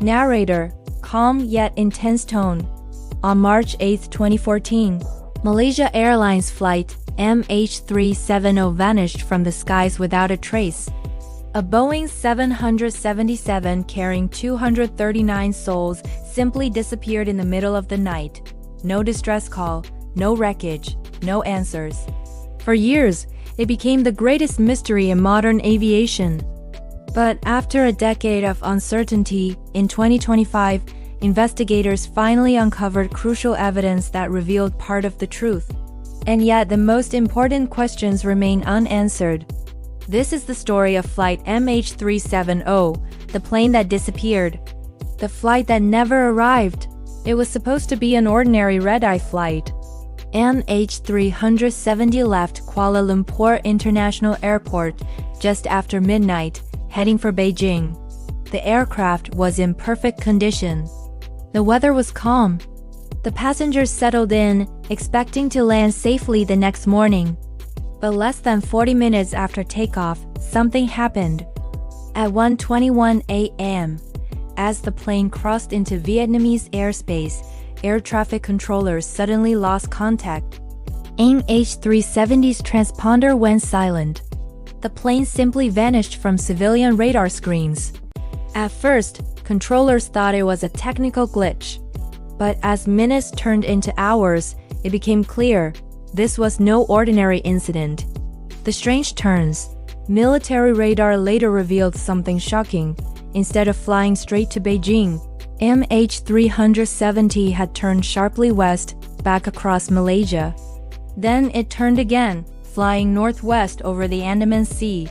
Narrator, calm yet intense tone. On March 8, 2014, Malaysia Airlines Flight MH370 vanished from the skies without a trace. A Boeing 777 carrying 239 souls simply disappeared in the middle of the night. No distress call, no wreckage, no answers. For years, it became the greatest mystery in modern aviation. But after a decade of uncertainty, in 2025, investigators finally uncovered crucial evidence that revealed part of the truth. And yet the most important questions remain unanswered. This is the story of Flight MH370, the plane that disappeared. The flight that never arrived. It was supposed to be an ordinary red-eye flight. MH370 left Kuala Lumpur International Airport just after midnight, heading for Beijing. The aircraft was in perfect condition. The weather was calm. The passengers settled in, expecting to land safely the next morning. But less than 40 minutes after takeoff, something happened. At 1:21 a.m., as the plane crossed into Vietnamese airspace, air traffic controllers suddenly lost contact. MH370's transponder went silent. The plane simply vanished from civilian radar screens. At first, controllers thought it was a technical glitch. But as minutes turned into hours, it became clear this was no ordinary incident. The strange turns. Military radar later revealed something shocking. Instead of flying straight to Beijing, MH370 had turned sharply west, back across Malaysia. Then it turned again, flying northwest over the Andaman Sea.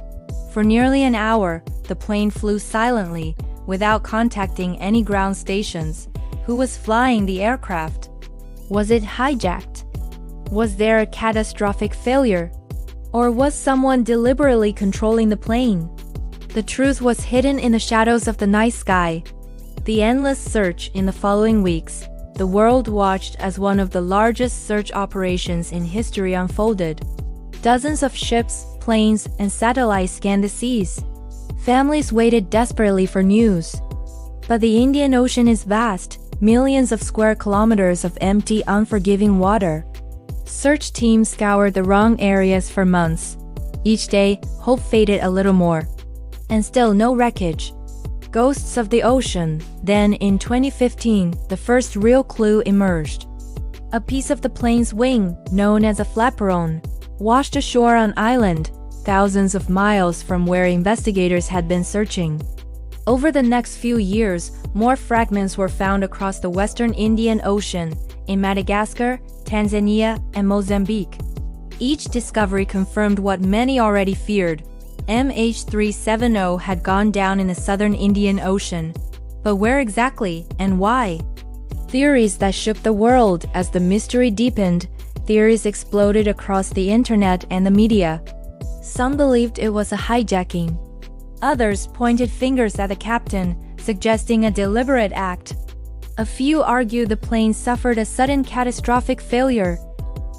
For nearly an hour, the plane flew silently, without contacting any ground stations. Who was flying the aircraft? Was it hijacked? Was there a catastrophic failure? Or was someone deliberately controlling the plane? The truth was hidden in the shadows of the night sky. The endless search in the following weeks, the world watched as one of the largest search operations in history unfolded. Dozens of ships, planes, and satellites scanned the seas. Families waited desperately for news. But the Indian Ocean is vast, millions of square kilometers of empty, unforgiving water. Search teams scoured the wrong areas for months. Each day, hope faded a little more. And still no wreckage. Ghosts of the ocean. Then, in 2015, the first real clue emerged. A piece of the plane's wing, known as a flaperon, washed ashore on island, thousands of miles from where investigators had been searching. Over the next few years, more fragments were found across the western Indian Ocean, in Madagascar, Tanzania, and Mozambique. Each discovery confirmed what many already feared. MH370 had gone down in the southern Indian Ocean. But where exactly, and why? Theories that shook the world. As the mystery deepened, theories exploded across the internet and the media. Some believed it was a hijacking. Others pointed fingers at the captain, suggesting a deliberate act. A few argued the plane suffered a sudden catastrophic failure.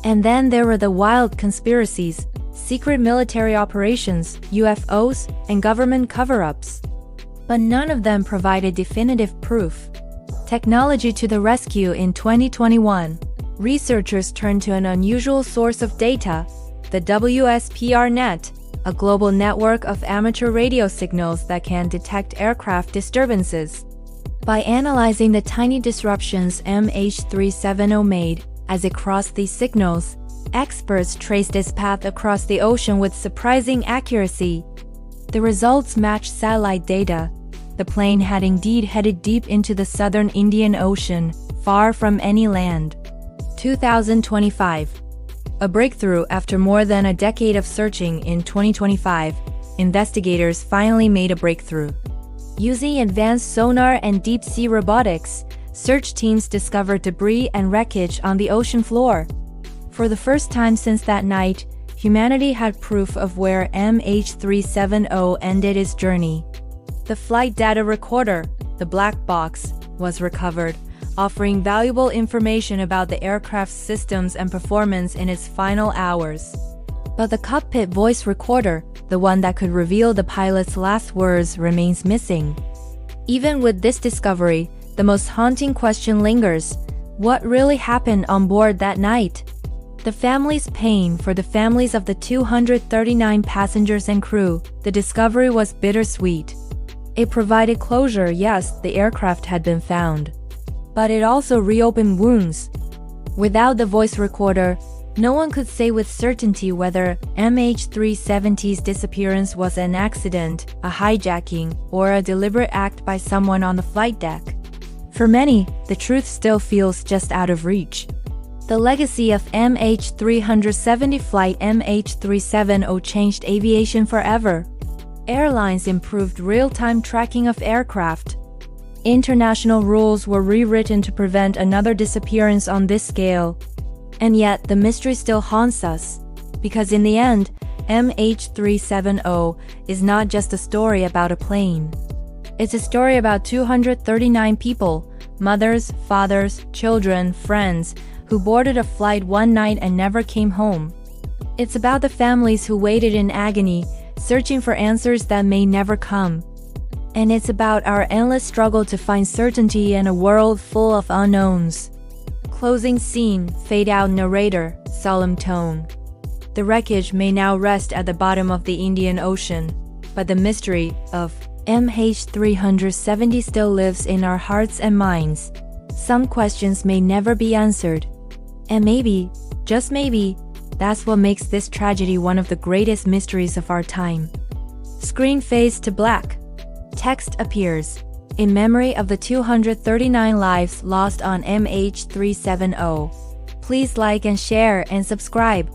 And then there were the wild conspiracies, secret military operations, UFOs, and government cover-ups. But none of them provided definitive proof. Technology to the rescue. In 2021, researchers turned to an unusual source of data, the WSPR-net, a global network of amateur radio signals that can detect aircraft disturbances. By analyzing the tiny disruptions MH370 made as it crossed these signals, experts traced its path across the ocean with surprising accuracy. The results matched satellite data. The plane had indeed headed deep into the southern Indian Ocean, far from any land. 2025. A breakthrough. After more than a decade of searching, in 2025, investigators finally made a breakthrough. Using advanced sonar and deep-sea robotics, search teams discovered debris and wreckage on the ocean floor. For the first time since that night, humanity had proof of where MH370 ended its journey. The flight data recorder, the black box, was recovered, offering valuable information about the aircraft's systems and performance in its final hours. But the cockpit voice recorder, the one that could reveal the pilot's last words, remains missing. Even with this discovery, the most haunting question lingers: what really happened on board that night? The family's pain. For the families of the 239 passengers and crew, the discovery was bittersweet. It provided closure. Yes, the aircraft had been found. But it also reopened wounds. Without the voice recorder, no one could say with certainty whether MH370's disappearance was an accident, a hijacking, or a deliberate act by someone on the flight deck. For many, the truth still feels just out of reach. The legacy of MH370 Flight MH370 changed aviation forever. Airlines improved real-time tracking of aircraft. International rules were rewritten to prevent another disappearance on this scale. And yet, the mystery still haunts us. Because in the end, MH370 is not just a story about a plane. It's a story about 239 people, mothers, fathers, children, friends, who boarded a flight one night and never came home. It's about the families who waited in agony, searching for answers that may never come. And it's about our endless struggle to find certainty in a world full of unknowns. Closing scene, fade out narrator, solemn tone. The wreckage may now rest at the bottom of the Indian Ocean, but the mystery of MH370 still lives in our hearts and minds. Some questions may never be answered. And maybe, just maybe, that's what makes this tragedy one of the greatest mysteries of our time. Screen fades to black. Text appears. In memory of the 239 lives lost on MH370. Please like and share and subscribe.